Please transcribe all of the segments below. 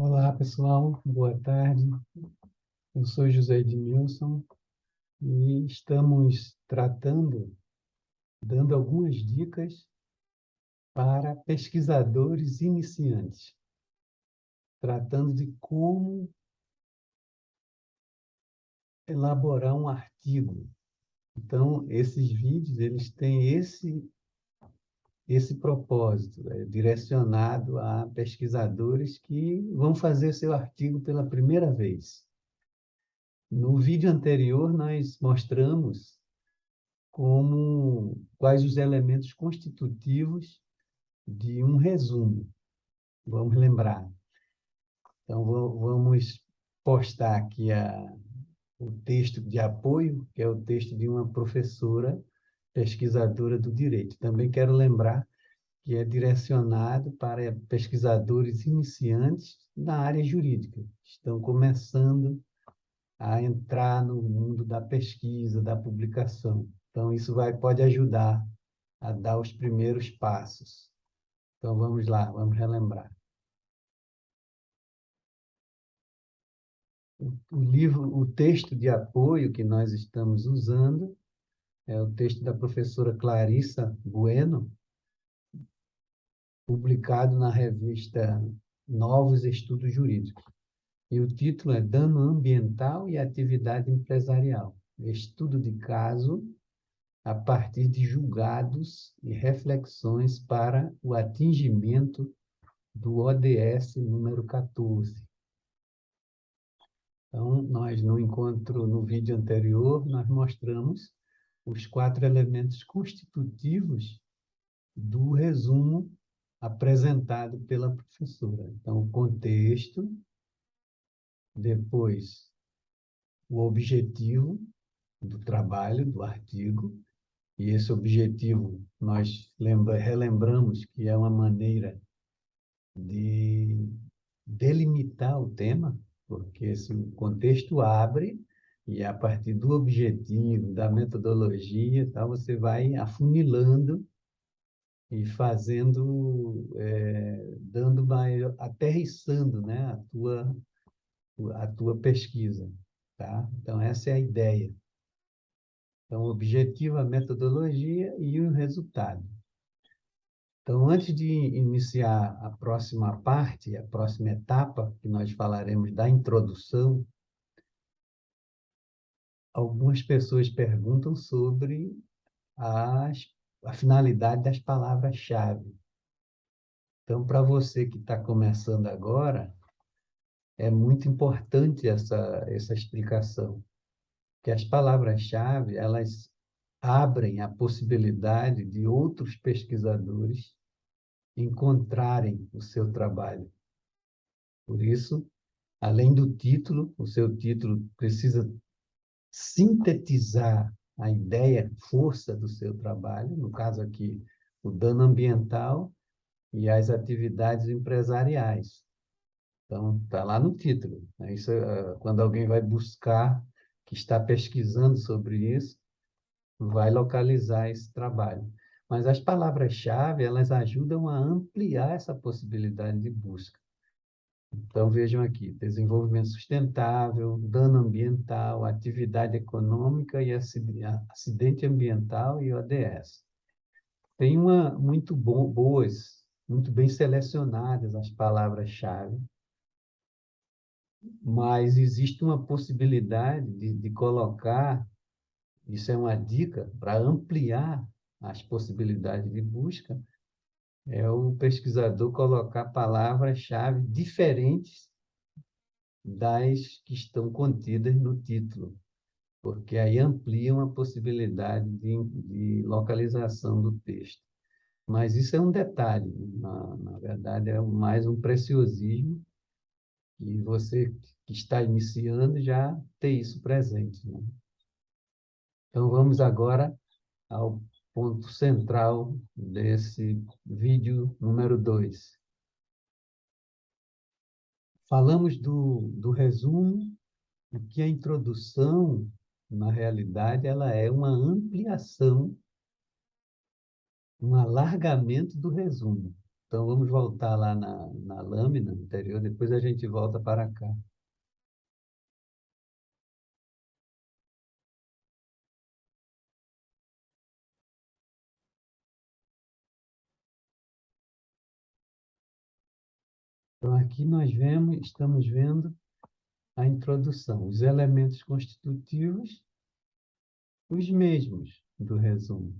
Olá, pessoal. Boa tarde. Eu sou José Edmilson e estamos dando algumas dicas para pesquisadores iniciantes, tratando de como elaborar um artigo. Então, esses vídeos, eles têm esse propósito, direcionado a pesquisadores que vão fazer seu artigo pela primeira vez. No vídeo anterior, nós mostramos quais os elementos constitutivos de um resumo. Vamos lembrar. Então, vamos postar aqui o texto de apoio, que é o texto de uma professora pesquisadora do direito. Também quero lembrar que é direcionado para pesquisadores iniciantes na área jurídica, que estão começando a entrar no mundo da pesquisa, da publicação. Então, isso pode ajudar a dar os primeiros passos. Então, vamos lá, vamos relembrar. O texto de apoio que nós estamos usando é o texto da professora Clarissa Bueno, publicado na revista Novos Estudos Jurídicos. E o título é Dano Ambiental e Atividade Empresarial. Estudo de caso a partir de julgados e reflexões para o atingimento do ODS número 14. Então, no vídeo anterior, nós mostramos os 4 elementos constitutivos do resumo apresentado pela professora. Então, o contexto, depois o objetivo do trabalho, do artigo, e esse objetivo nós relembramos que é uma maneira de delimitar o tema, porque se o contexto abre, e a partir do objetivo, da metodologia, tal, você vai afunilando e aterrissando, né, a tua pesquisa, tá? Então, essa é a ideia. Então, o objetivo, a metodologia e o resultado. Então, antes de iniciar a próxima parte, a próxima etapa, que nós falaremos da introdução, algumas pessoas perguntam sobre a finalidade das palavras-chave. Então, para você que está começando agora, é muito importante essa explicação, que as palavras-chave, elas abrem a possibilidade de outros pesquisadores encontrarem o seu trabalho. Por isso, além do título, o seu título precisa sintetizar a ideia, força do seu trabalho, no caso aqui, o dano ambiental e as atividades empresariais. Então, está lá no título. Né? Isso, quando alguém vai buscar, que está pesquisando sobre isso, vai localizar esse trabalho. Mas as palavras-chave, elas ajudam a ampliar essa possibilidade de busca. Então, vejam aqui, desenvolvimento sustentável, dano ambiental, atividade econômica e acidente ambiental e ODS. Tem muito bem selecionadas as palavras-chave, mas existe uma possibilidade de colocar, isso é uma dica para ampliar as possibilidades de busca, é o pesquisador colocar palavras-chave diferentes das que estão contidas no título, porque aí ampliam a possibilidade de localização do texto. Mas isso é um detalhe, na verdade é mais um preciosismo, e você que está iniciando já tem isso presente, né? Então vamos agora ao ponto central desse vídeo número 2. Falamos do resumo, e que a introdução, na realidade, ela é uma ampliação, um alargamento do resumo. Então, vamos voltar lá na lâmina anterior, depois a gente volta para cá. Então, aqui estamos vendo a introdução, os elementos constitutivos, os mesmos do resumo.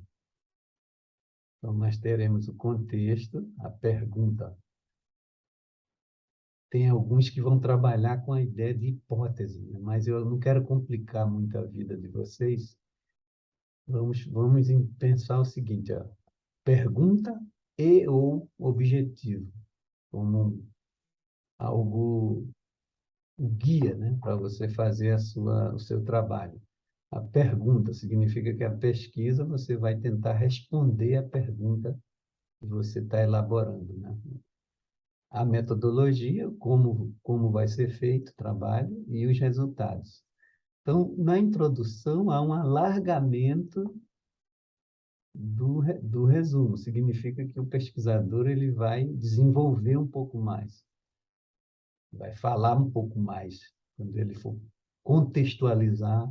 Então, nós teremos o contexto, a pergunta. Tem alguns que vão trabalhar com a ideia de hipótese, né? Mas eu não quero complicar muito a vida de vocês. Vamos pensar o seguinte, ó, pergunta e ou objetivo, como algo, o guia, né, para você fazer o seu trabalho. A pergunta significa que a pesquisa você vai tentar responder a pergunta que você está elaborando, né? A metodologia, como vai ser feito o trabalho e os resultados. Então, na introdução, há um alargamento do resumo. Significa que o pesquisador ele vai desenvolver um pouco mais, vai falar um pouco mais. Quando ele for contextualizar,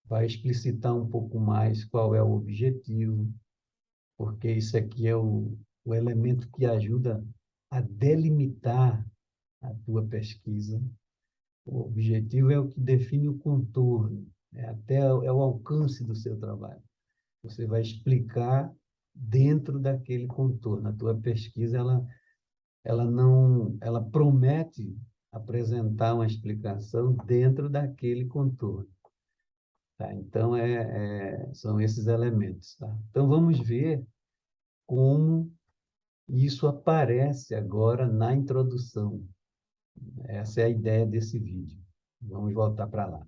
vai explicitar um pouco mais qual é o objetivo, porque isso aqui é o elemento que ajuda a delimitar a tua pesquisa. O objetivo é o que define o contorno, é o alcance do seu trabalho. Você vai explicar dentro daquele contorno. A tua pesquisa, ela não, ela promete apresentar uma explicação dentro daquele contorno. Tá? Então, são esses elementos. Tá? Então, vamos ver como isso aparece agora na introdução. Essa é a ideia desse vídeo. Vamos voltar para lá.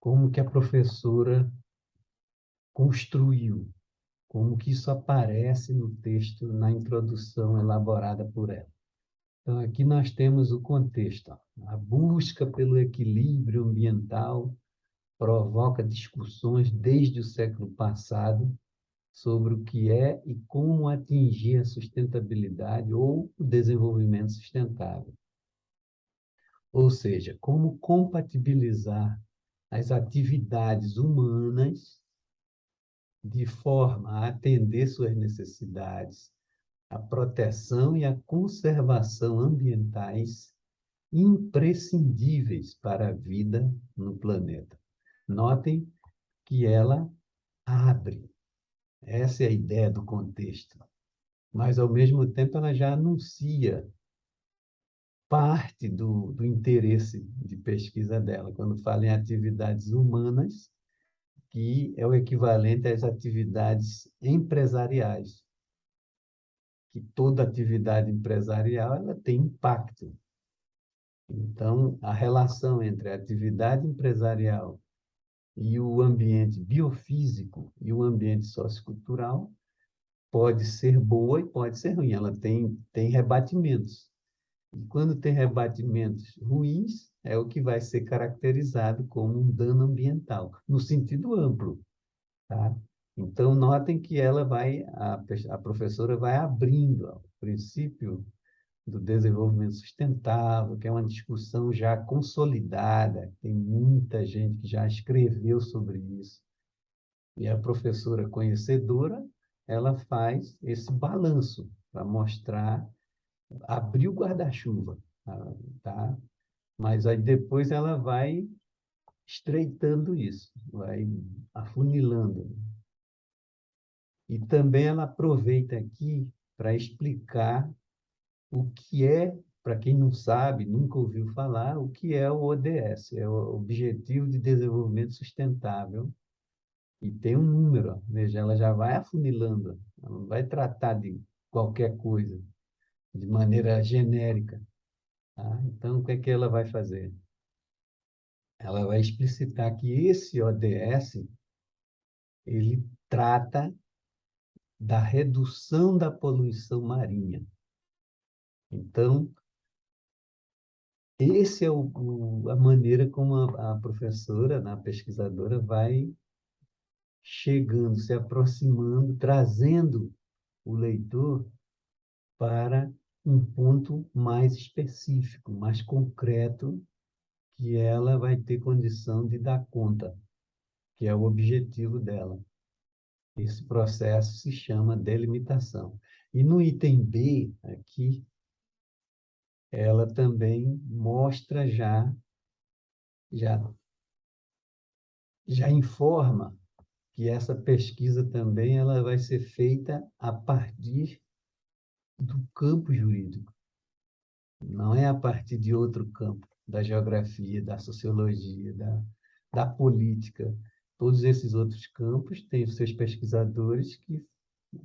Como que a professora construiu, como que isso aparece no texto, na introdução elaborada por ela. Então, aqui nós temos o contexto. Ó. A busca pelo equilíbrio ambiental provoca discussões desde o século passado sobre o que é e como atingir a sustentabilidade ou o desenvolvimento sustentável. Ou seja, como compatibilizar as atividades humanas de forma a atender suas necessidades, a proteção e a conservação ambientais imprescindíveis para a vida no planeta. Notem que ela abre, essa é a ideia do contexto, mas, ao mesmo tempo, ela já anuncia parte do interesse de pesquisa dela, quando fala em atividades humanas, que é o equivalente às atividades empresariais, que toda atividade empresarial ela tem impacto. Então, a relação entre a atividade empresarial e o ambiente biofísico e o ambiente sociocultural pode ser boa e pode ser ruim. Ela tem rebatimentos. E quando tem rebatimentos ruins, é o que vai ser caracterizado como um dano ambiental, no sentido amplo. Tá? Então, notem que a professora vai abrindo ó, o princípio do desenvolvimento sustentável, que é uma discussão já consolidada, tem muita gente que já escreveu sobre isso. E a professora conhecedora, ela faz esse balanço para mostrar, abrir o guarda-chuva, tá? Mas aí depois ela vai estreitando isso, vai afunilando. E também ela aproveita aqui para explicar o que é, para quem não sabe, nunca ouviu falar, o que é o ODS, é o Objetivo de Desenvolvimento Sustentável, e tem um número, ó, veja, ela já vai afunilando, ela não vai tratar de qualquer coisa, de maneira genérica. Tá? Então, o que é que ela vai fazer? Ela vai explicitar que esse ODS, ele trata da redução da poluição marinha. Então, esse é a maneira como a professora, né, a pesquisadora, vai chegando, se aproximando, trazendo o leitor para um ponto mais específico, mais concreto, que ela vai ter condição de dar conta, que é o objetivo dela. Esse processo se chama delimitação. E no item B, aqui, ela também mostra já, já informa que essa pesquisa também ela vai ser feita a partir do campo jurídico, não é a partir de outro campo, da geografia, da sociologia, da política. Todos esses outros campos têm os seus pesquisadores que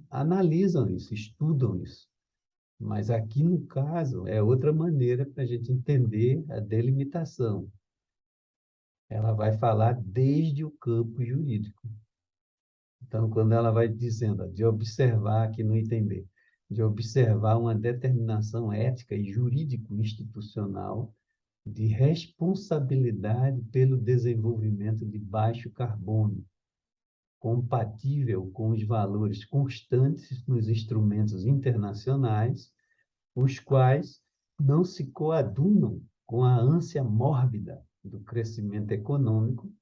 analisam isso, estudam isso. Mas aqui, no caso, é outra maneira para a gente entender a delimitação. Ela vai falar desde o campo jurídico. Então, quando ela vai dizendo, ó, de observar, aqui no item B, de observar uma determinação ética e jurídico-institucional de responsabilidade pelo desenvolvimento de baixo carbono, compatível com os valores constantes nos instrumentos internacionais, os quais não se coadunam com a ânsia mórbida do crescimento econômico,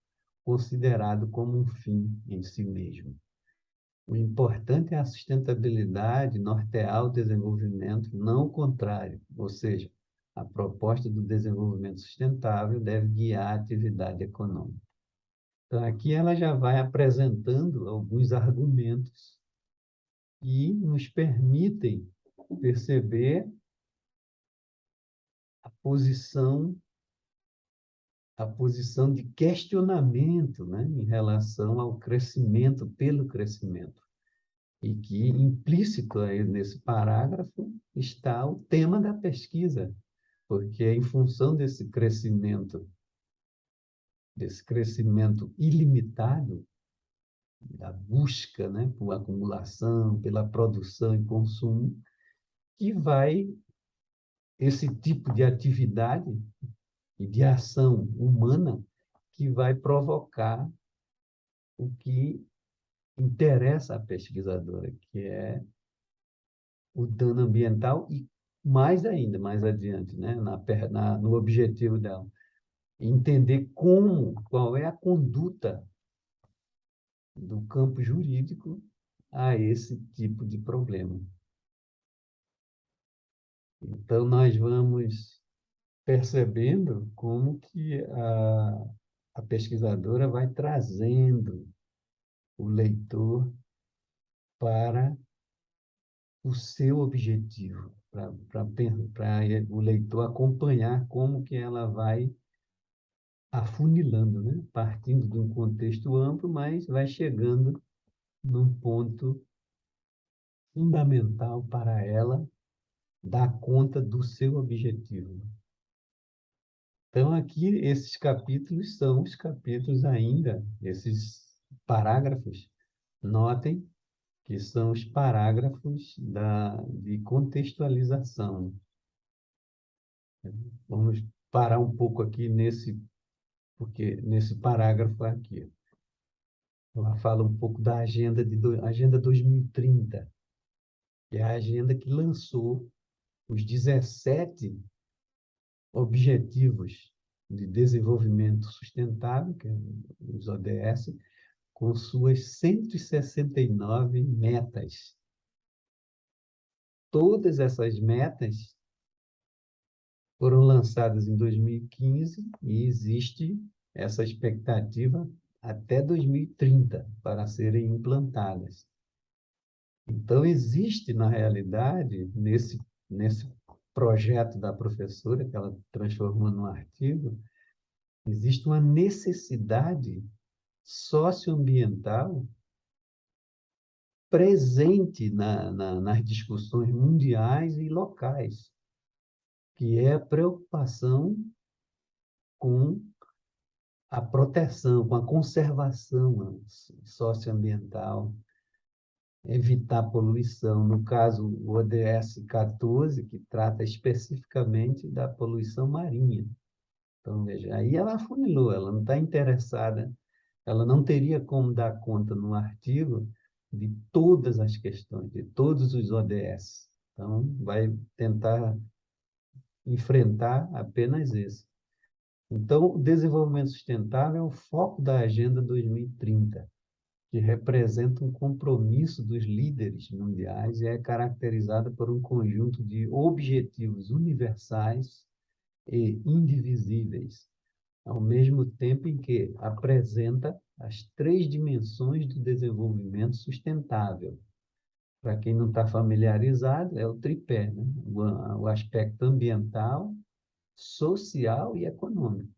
considerado como um fim em si mesmo. O importante é a sustentabilidade nortear o desenvolvimento, não o contrário, ou seja, a proposta do desenvolvimento sustentável deve guiar a atividade econômica. Então, aqui ela já vai apresentando alguns argumentos que nos permitem perceber a posição, a posição de questionamento, né, em relação ao crescimento pelo crescimento. E que implícito aí nesse parágrafo está o tema da pesquisa, porque é em função desse crescimento ilimitado, da busca, né, por acumulação, pela produção e consumo, que vai esse tipo de atividade e de ação humana que vai provocar o que interessa à pesquisadora, que é o dano ambiental e mais ainda, mais adiante, né, no objetivo dela, entender qual é a conduta do campo jurídico a esse tipo de problema. Então, nós vamos percebendo como que a pesquisadora vai trazendo o leitor para o seu objetivo, para o leitor acompanhar como que ela vai afunilando, né? Partindo de um contexto amplo, mas vai chegando num ponto fundamental para ela dar conta do seu objetivo. Então, aqui, esses capítulos são os capítulos ainda, esses parágrafos, notem que são os parágrafos de contextualização. Vamos parar um pouco aqui porque nesse parágrafo aqui, ela fala um pouco da Agenda 2030, que é a agenda que lançou os 17 Objetivos de Desenvolvimento Sustentável, que é os ODS, com suas 169 metas. Todas essas metas foram lançadas em 2015 e existe essa expectativa até 2030 para serem implantadas. Então, existe, na realidade, nesse projeto da professora, que ela transformou num artigo, existe uma necessidade socioambiental presente nas discussões mundiais e locais, que é a preocupação com a proteção, com a conservação socioambiental, evitar poluição. No caso, o ODS 14, que trata especificamente da poluição marinha. Então, veja, aí ela afunilou, ela não está interessada, ela não teria como dar conta no artigo de todas as questões, de todos os ODS. Então, vai tentar enfrentar apenas esse. Então, o desenvolvimento sustentável é o foco da Agenda 2030, que representa um compromisso dos líderes mundiais e é caracterizada por um conjunto de objetivos universais e indivisíveis, ao mesmo tempo em que apresenta as três dimensões do desenvolvimento sustentável. Para quem não está familiarizado, é o tripé, né? O aspecto ambiental, social e econômico.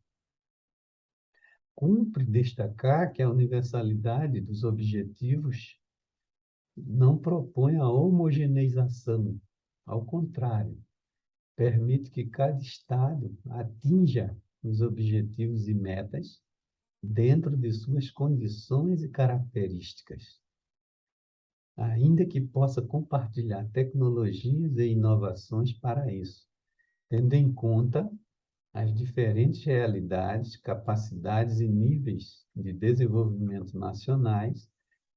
Cumpre destacar que a universalidade dos objetivos não propõe a homogeneização, ao contrário, permite que cada Estado atinja os objetivos e metas dentro de suas condições e características, ainda que possa compartilhar tecnologias e inovações para isso, tendo em conta as diferentes realidades, capacidades e níveis de desenvolvimento nacionais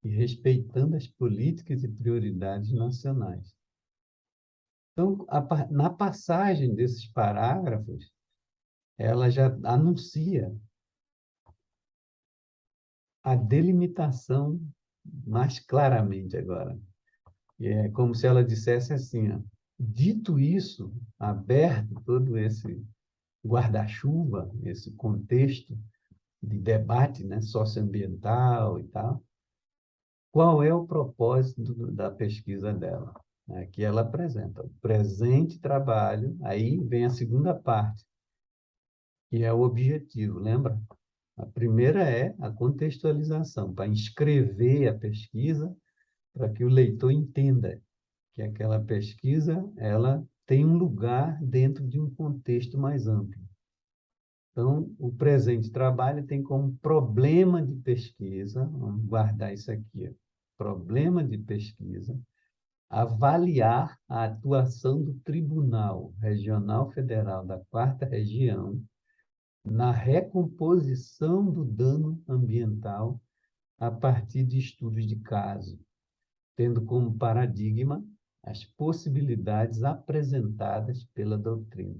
e respeitando as políticas e prioridades nacionais. Então, na passagem desses parágrafos, ela já anuncia a delimitação mais claramente agora. E é como se ela dissesse assim, ó, dito isso, aberto todo esse guarda-chuva, esse contexto de debate, né, socioambiental e tal, qual é o propósito da pesquisa dela? Que ela apresenta o presente trabalho, aí vem a segunda parte, que é o objetivo, lembra? A primeira é a contextualização, para inscrever a pesquisa, para que o leitor entenda que aquela pesquisa ela tem um lugar dentro de um contexto mais amplo. Então, o presente trabalho tem como problema de pesquisa, vamos guardar isso aqui, ó, problema de pesquisa, avaliar a atuação do Tribunal Regional Federal da Quarta Região na recomposição do dano ambiental a partir de estudos de caso, tendo como paradigma as possibilidades apresentadas pela doutrina.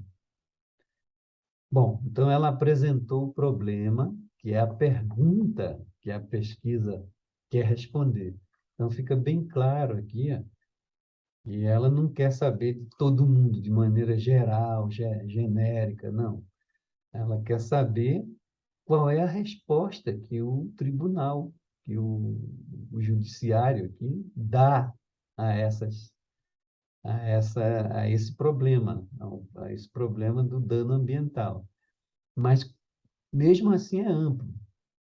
Bom, então ela apresentou o problema, que é a pergunta que a pesquisa quer responder. Então fica bem claro aqui, ó, que ela não quer saber de todo mundo de maneira geral, genérica, não. Ela quer saber qual é a resposta que o tribunal, que o judiciário aqui dá a a esse problema, a esse problema do dano ambiental. Mas mesmo assim é amplo.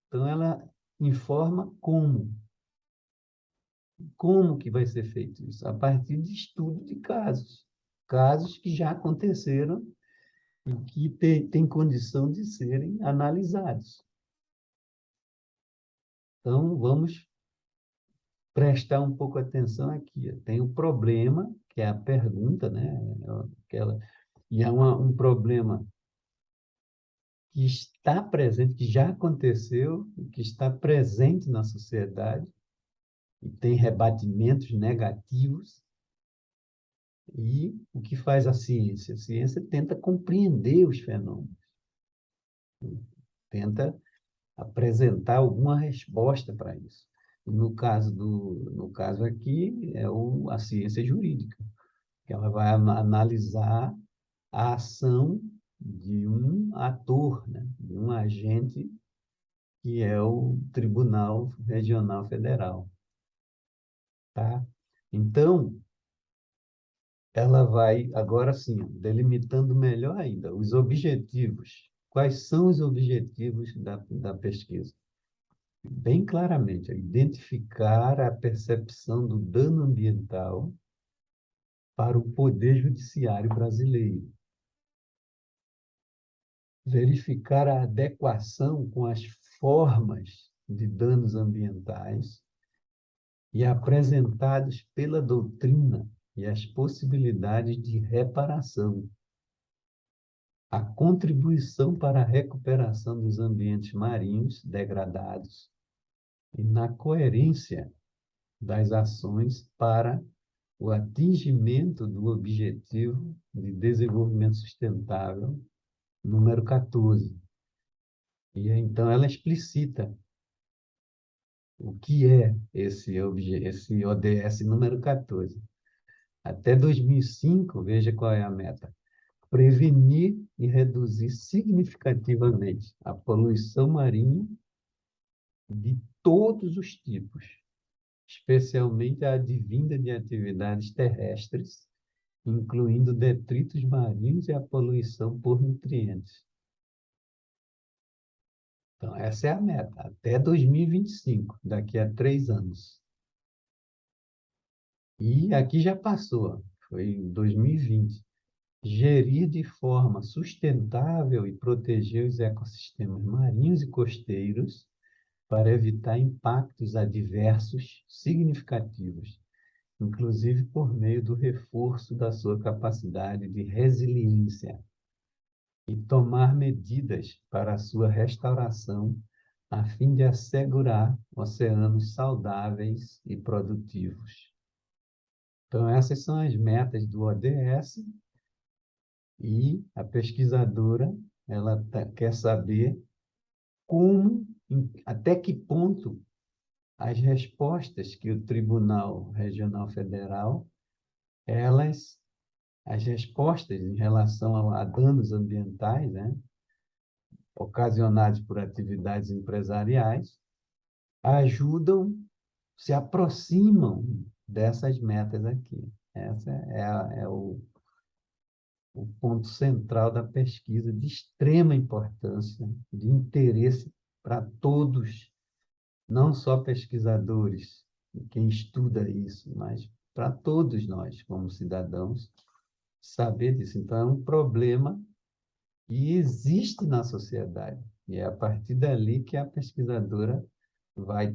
Então ela informa como que vai ser feito isso a partir de estudo de casos, casos que já aconteceram e que tem condição de serem analisados. Então, vamos prestar um pouco atenção aqui. Tem o problema, que é a pergunta, né? Aquela, e é um problema que está presente, que já aconteceu, que está presente na sociedade, e tem rebatimentos negativos. E o que faz a ciência? A ciência tenta compreender os fenômenos, tenta apresentar alguma resposta para isso. E no caso aqui, é a ciência jurídica, que ela vai analisar a ação de um ator, né? De um agente que é o Tribunal Regional Federal, tá? Então, ela vai, agora sim, delimitando melhor ainda os objetivos. Quais são os objetivos da pesquisa? Bem claramente, é identificar a percepção do dano ambiental para o Poder Judiciário brasileiro, verificar a adequação com as formas de danos ambientais e apresentados pela doutrina e as possibilidades de reparação, a contribuição para a recuperação dos ambientes marinhos degradados e na coerência das ações para o atingimento do Objetivo de Desenvolvimento Sustentável, número 14. E então ela explicita o que é esse ODS número 14. Até 2005, veja qual é a meta: prevenir e reduzir significativamente a poluição marinha de todos os tipos, especialmente a advinda de atividades terrestres, incluindo detritos marinhos e a poluição por nutrientes. Então, essa é a meta, até 2025, daqui a 3 anos. E aqui já passou, foi em 2020. Gerir de forma sustentável e proteger os ecossistemas marinhos e costeiros para evitar impactos adversos significativos, inclusive por meio do reforço da sua capacidade de resiliência, e tomar medidas para a sua restauração, a fim de assegurar oceanos saudáveis e produtivos. Então, essas são as metas do ODS, e a pesquisadora ela quer saber como, até que ponto as respostas que o Tribunal Regional Federal, elas, as respostas em relação a danos ambientais, né, ocasionados por atividades empresariais, ajudam, se aproximam dessas metas aqui. Essa é o ponto central da pesquisa, de extrema importância, de interesse para todos, não só pesquisadores, quem estuda isso, mas para todos nós, como cidadãos, saber disso. Então, é um problema que existe na sociedade, e é a partir dali que a pesquisadora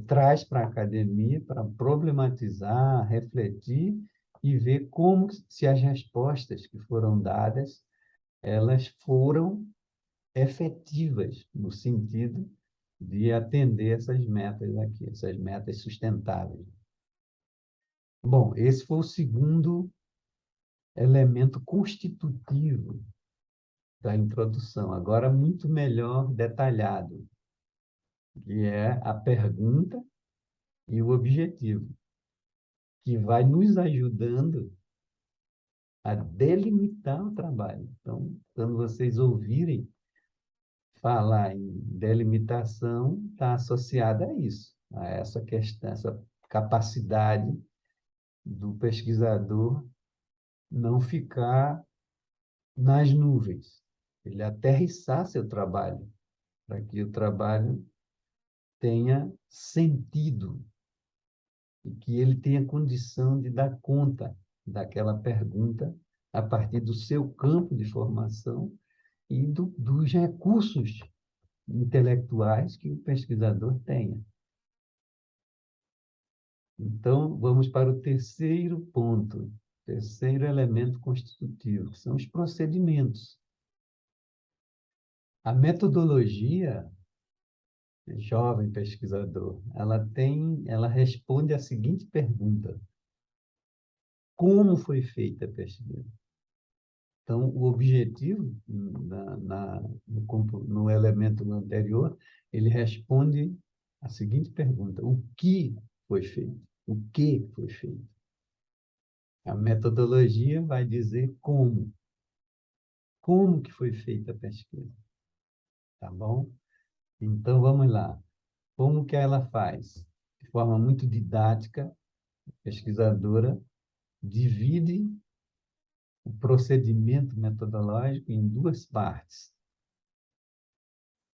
traz para a academia para problematizar, refletir e ver como, se as respostas que foram dadas, elas foram efetivas no sentido de atender essas metas aqui, essas metas sustentáveis. Bom, esse foi o segundo elemento constitutivo da introdução, agora muito melhor detalhado, que é a pergunta e o objetivo, que vai nos ajudando a delimitar o trabalho. Então, quando vocês ouvirem falar em delimitação, está associada a isso, a essa questão, essa capacidade do pesquisador não ficar nas nuvens, ele aterrissar seu trabalho, para que o trabalho tenha sentido e que ele tenha condição de dar conta daquela pergunta a partir do seu campo de formação e dos recursos intelectuais que o pesquisador tenha. Então, vamos para o terceiro ponto, terceiro elemento constitutivo, que são os procedimentos. A metodologia, jovem pesquisador, ela responde à seguinte pergunta: como foi feita a pesquisa? Então, o objetivo, no elemento anterior, ele responde a seguinte pergunta: o que foi feito? O que foi feito? A metodologia vai dizer como. Como que foi feita a pesquisa? Tá bom? Então, vamos lá. Como que ela faz? De forma muito didática, a pesquisadora divide o procedimento metodológico em duas partes.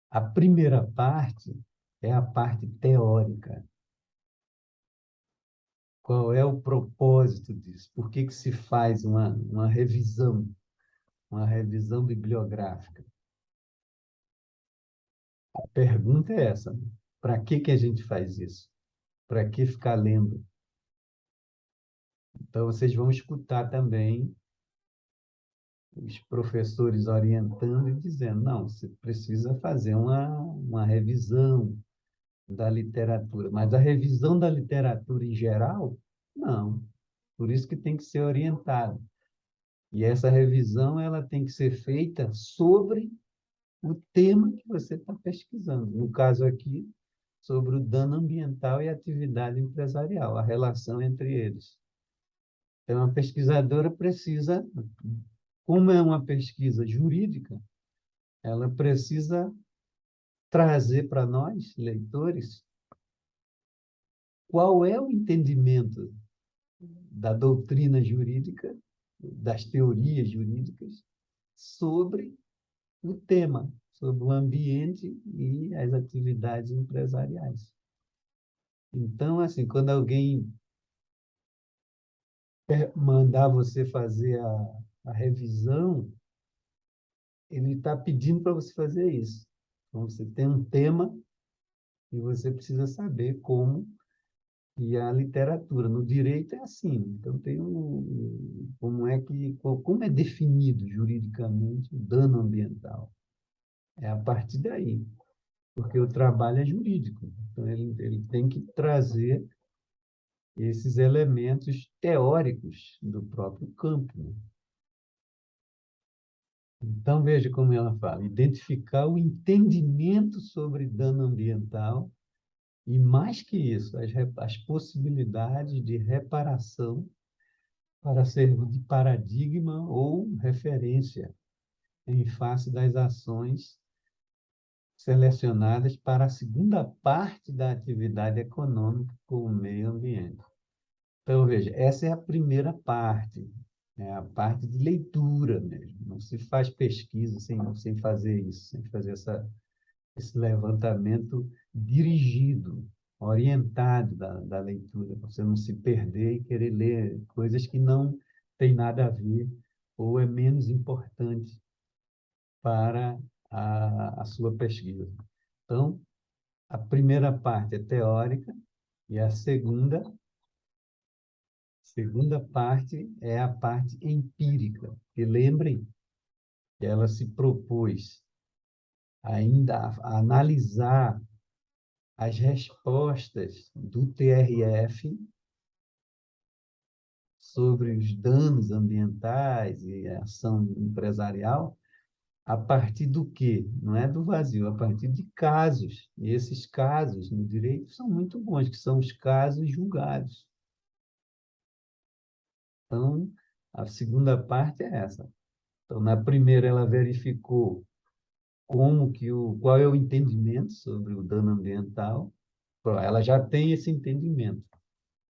A primeira parte é a parte teórica. Qual é o propósito disso? Por que se faz uma revisão bibliográfica? A pergunta é essa: para que a gente faz isso? Para que ficar lendo? Então, vocês vão escutar também os professores orientando e dizendo, não, você precisa fazer uma revisão da literatura, mas a revisão da literatura em geral, não. Por isso que tem que ser orientado. E essa revisão ela tem que ser feita sobre o tema que você está pesquisando. No caso aqui, sobre o dano ambiental e a atividade empresarial, a relação entre eles. Então, a pesquisadora precisa, como é uma pesquisa jurídica, ela precisa trazer para nós, leitores, qual é o entendimento da doutrina jurídica, das teorias jurídicas, sobre o tema, sobre o ambiente e as atividades empresariais. Então, assim, quando alguém mandar você fazer a revisão, ele está pedindo para você fazer isso. Então, você tem um tema e você precisa saber como. E a literatura, no direito é assim. Então, tem como é definido juridicamente o dano ambiental. É a partir daí, porque o trabalho é jurídico. Então, ele tem que trazer esses elementos teóricos do próprio campo, né? Então, veja como ela fala: identificar o entendimento sobre dano ambiental e, mais que isso, as possibilidades de reparação para servir de paradigma ou referência em face das ações selecionadas para a segunda parte da atividade econômica com o meio ambiente. Então, veja, essa é a primeira parte, é a parte de leitura mesmo. Não se faz pesquisa sem fazer isso, sem fazer esse levantamento dirigido, orientado da leitura, para você não se perder e querer ler coisas que não têm nada a ver ou é menos importante para a sua pesquisa. Então, a primeira parte é teórica e a segunda parte é a parte empírica. E lembrem que ela se propôs ainda a analisar as respostas do TRF sobre os danos ambientais e a ação empresarial a partir do quê? Não é do vazio, a partir de casos. E esses casos no direito são muito bons, que são os casos julgados. Então, a segunda parte é essa. Então, na primeira, ela verificou qual é o entendimento sobre o dano ambiental. Ela já tem esse entendimento.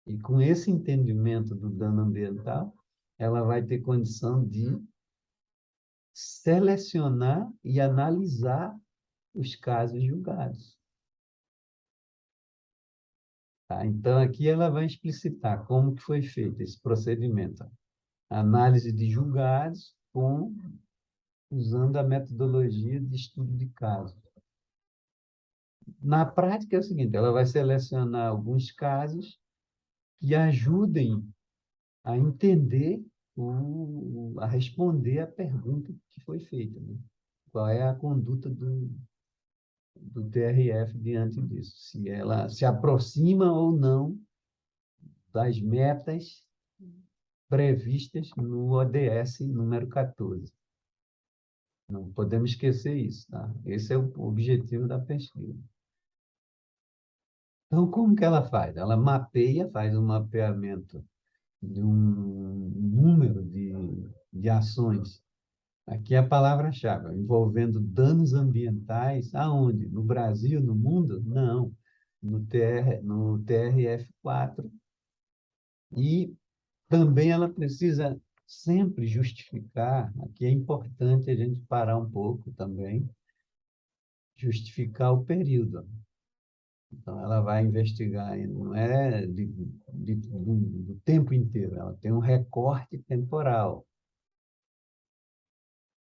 E com esse entendimento do dano ambiental, ela vai ter condição de selecionar e analisar os casos julgados. Tá? Então, aqui ela vai explicitar como que foi feito esse procedimento. Análise de julgados usando a metodologia de estudo de casos. Na prática é o seguinte, ela vai selecionar alguns casos que ajudem a entender, a responder à pergunta que foi feita, né? Qual é a conduta do TRF diante disso? Se ela se aproxima ou não das metas previstas no ODS número 14. Não podemos esquecer isso, tá? Esse é o objetivo da pesquisa. Então, como que ela faz? Ela faz um mapeamento de um número de ações. Aqui é a palavra-chave, envolvendo danos ambientais, aonde? No Brasil, no mundo? Não, no TRF4. E também ela precisa sempre justificar, aqui é importante a gente parar um pouco também, justificar o período. Então, ela vai investigar, não é do tempo inteiro, ela tem um recorte temporal.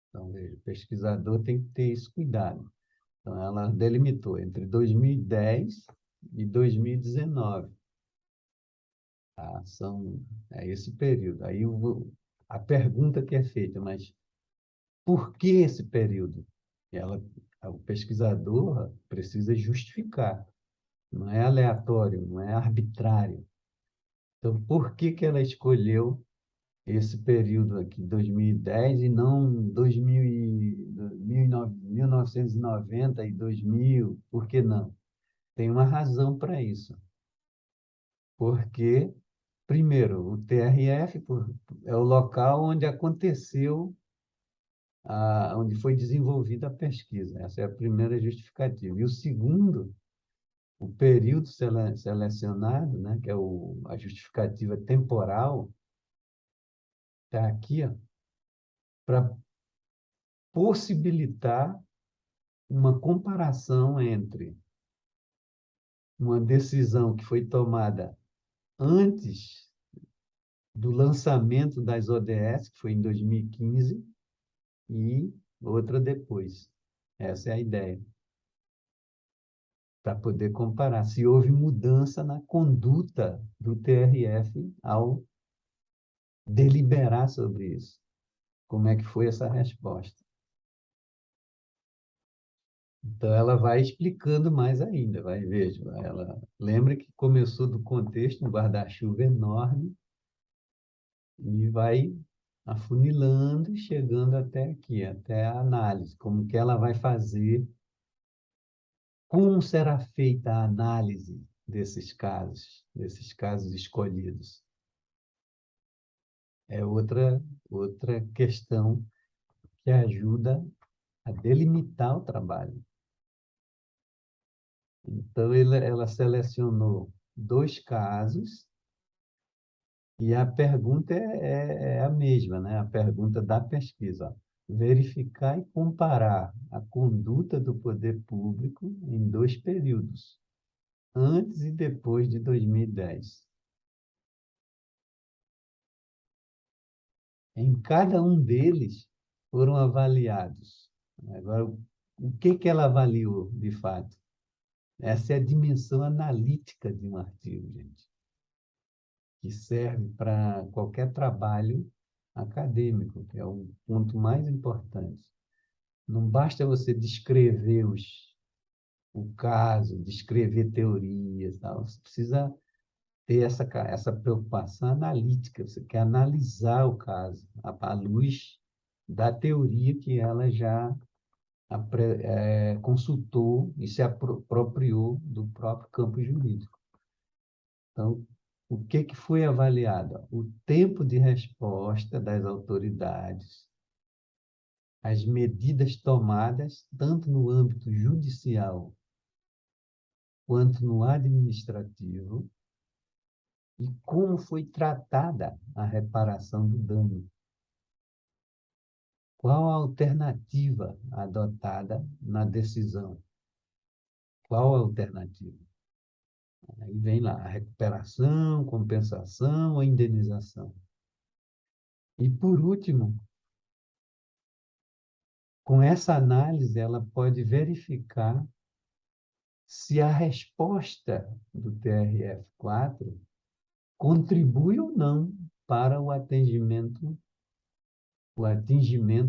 Então, veja, o pesquisador tem que ter esse cuidado. Então, ela delimitou entre 2010 e 2019. Tá? É esse período. A pergunta que é feita, mas por que esse período? Ela, o pesquisador precisa justificar. Não é aleatório, não é arbitrário. Então, por que que ela escolheu esse período aqui, 2010, e não 2000 1990 e 2000? Por que não? Tem uma razão para isso. Porque, primeiro, o TRF é o local onde aconteceu, onde foi desenvolvida a pesquisa. Essa é a primeira justificativa. E o segundo, o período selecionado, né, que é a justificativa temporal, está aqui, para possibilitar uma comparação entre uma decisão que foi tomada antes do lançamento das ODS, que foi em 2015, e outra depois. Essa é a ideia, para poder comparar se houve mudança na conduta do TRF ao deliberar sobre isso. Como é que foi essa resposta? Então, ela vai explicando mais ainda, vai, veja, ela lembra que começou do contexto, um guarda-chuva enorme, e vai afunilando e chegando até aqui, até a análise, como que ela vai fazer, como será feita a análise desses casos escolhidos. É outra questão que ajuda a delimitar o trabalho. Então, ela selecionou 2 casos e a pergunta é a mesma, né? A pergunta da pesquisa. Ó. Verificar e comparar a conduta do poder público em 2 períodos, antes e depois de 2010. Em cada um deles foram avaliados. Agora, o que que ela avaliou, de fato? Essa é a dimensão analítica de um artigo, gente, que serve para qualquer trabalho acadêmico, que é o ponto mais importante. Não basta você descrever o caso, descrever teorias, tal. Você precisa ter essa preocupação analítica, você quer analisar o caso à luz da teoria que ela já consultou e se apropriou do próprio campo jurídico. Então, o que que foi avaliado? O tempo de resposta das autoridades, as medidas tomadas, tanto no âmbito judicial quanto no administrativo, e como foi tratada a reparação do dano. Qual a alternativa adotada na decisão? Qual a alternativa? Aí vem lá a recuperação, compensação ou indenização. E, por último, com essa análise, ela pode verificar se a resposta do TRF4 contribui ou não para o atingimento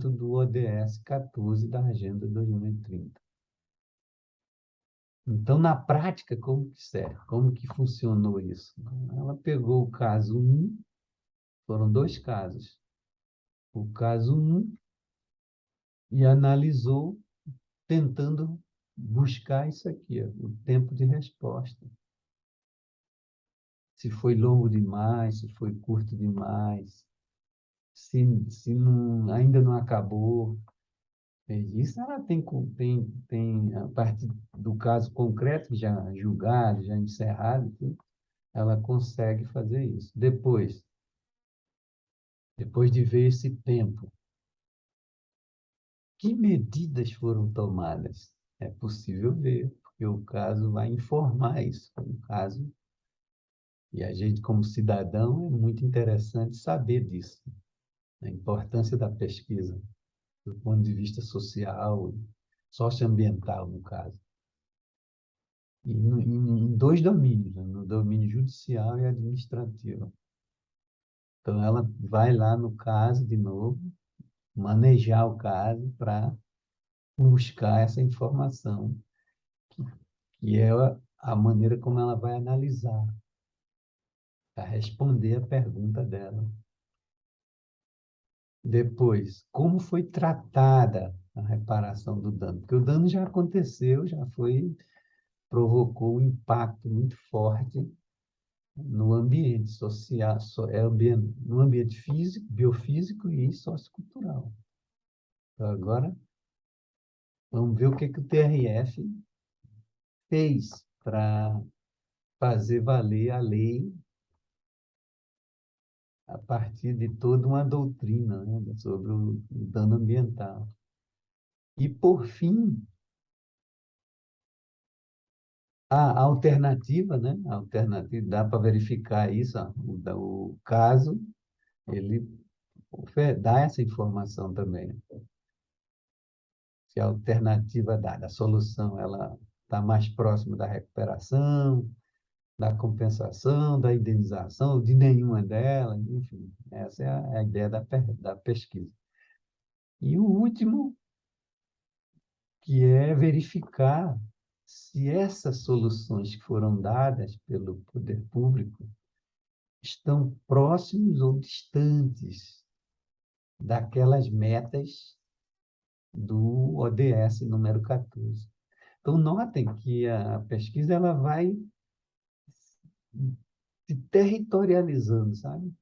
do ODS 14 da Agenda 2030. Então, na prática, como que serve? Como que funcionou isso? Ela pegou o caso 1, foram 2 casos. O caso 1 e analisou, tentando buscar isso aqui, ó, o tempo de resposta. Se foi longo demais, se foi curto demais, se não, ainda não acabou. Isso ela tem, a partir do caso concreto, já julgado, já encerrado, ela consegue fazer isso. Depois de ver esse tempo, que medidas foram tomadas? É possível ver, porque o caso vai informar isso. O caso, e a gente, como cidadão, é muito interessante saber disso, a importância da pesquisa, do ponto de vista social, socioambiental, no caso. e em dois domínios, né? No domínio judicial e administrativo. Então, ela vai lá no caso, de novo, manejar o caso para buscar essa informação, que é a maneira como ela vai analisar, para responder a pergunta dela. Depois, como foi tratada a reparação do dano? Porque o dano já aconteceu, já foi, provocou um impacto muito forte no ambiente social, no ambiente físico, biofísico e sociocultural. Então, agora, vamos ver o que o TRF fez para fazer valer a lei a partir de toda uma doutrina, né, sobre o dano ambiental. E, por fim, a alternativa, né? A alternativa, dá para verificar isso, ó, o caso, ele dá essa informação também. Se a alternativa dada, a solução, ela está mais próxima da recuperação, da compensação, da indenização, de nenhuma delas, enfim, essa é a ideia da pesquisa. E o último, que é verificar se essas soluções que foram dadas pelo poder público estão próximos ou distantes daquelas metas do ODS número 14. Então, notem que a pesquisa ela vai se territorializando, sabe?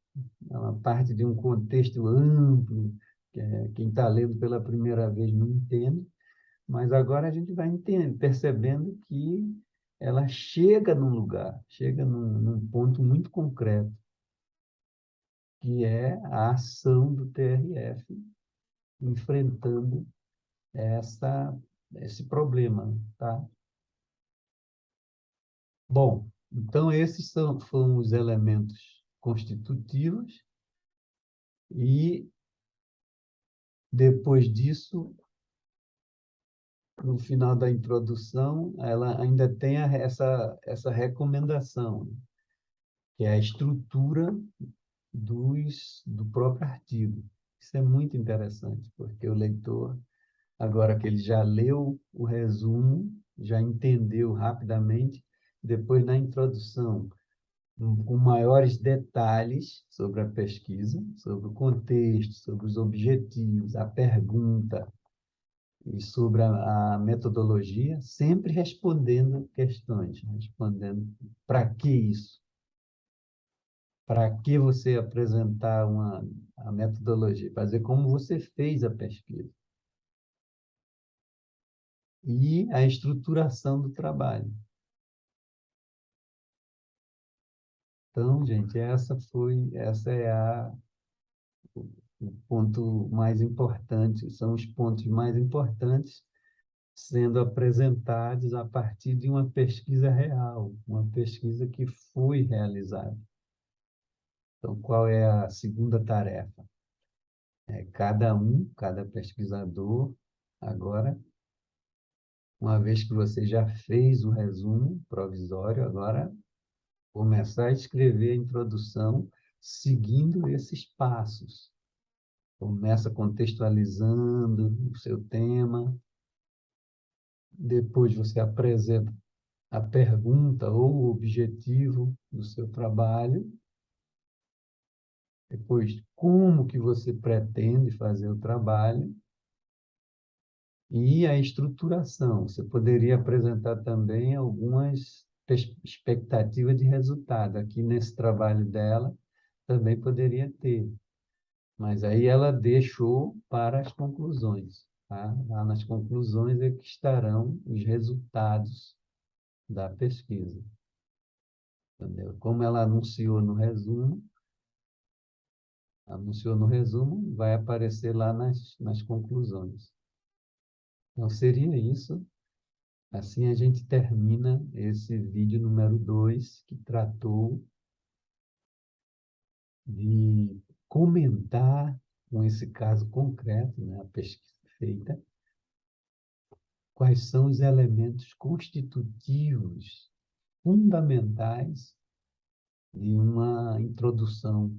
Ela parte de um contexto amplo, que quem está lendo pela primeira vez não entende, mas agora a gente vai percebendo que ela chega num lugar, chega num ponto muito concreto, que é a ação do TRF enfrentando essa, esse problema, tá? Bom, então esses foram os elementos constitutivos e depois disso, no final da introdução, ela ainda tem essa recomendação, que é a estrutura do próprio artigo. Isso é muito interessante, porque o leitor, agora que ele já leu o resumo, já entendeu rapidamente, depois na introdução, com maiores detalhes sobre a pesquisa, sobre o contexto, sobre os objetivos, a pergunta e sobre a metodologia, sempre respondendo questões, respondendo para que isso? Para que você apresentar a metodologia? Fazer como você fez a pesquisa. E a estruturação do trabalho. Então, gente, essa é o ponto mais importante, são os pontos mais importantes sendo apresentados a partir de uma pesquisa real, uma pesquisa que foi realizada. Então, qual é a segunda tarefa? Cada pesquisador, agora, uma vez que você já fez o resumo provisório, agora começar a escrever a introdução seguindo esses passos. Começa contextualizando o seu tema, depois você apresenta a pergunta ou o objetivo do seu trabalho, depois como que você pretende fazer o trabalho e a estruturação. Você poderia apresentar também algumas expectativas de resultado. Aqui nesse trabalho dela também poderia ter, mas aí ela deixou para as conclusões. Tá? Lá nas conclusões é que estarão os resultados da pesquisa. Entendeu? Como ela anunciou no resumo, vai aparecer lá nas conclusões. Então, seria isso. Assim a gente termina esse vídeo número 2, que tratou de comentar com esse caso concreto, né, a pesquisa feita, quais são os elementos constitutivos, fundamentais de uma introdução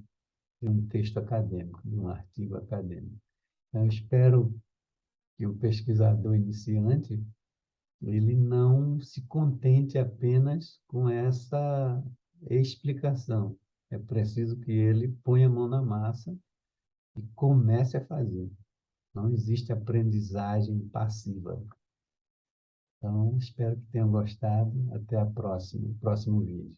de um texto acadêmico, de um artigo acadêmico. Então, eu espero que o pesquisador iniciante ele não se contente apenas com essa explicação. É preciso que ele ponha a mão na massa e comece a fazer. Não existe aprendizagem passiva. Então, espero que tenham gostado. Até a próxima, próximo vídeo.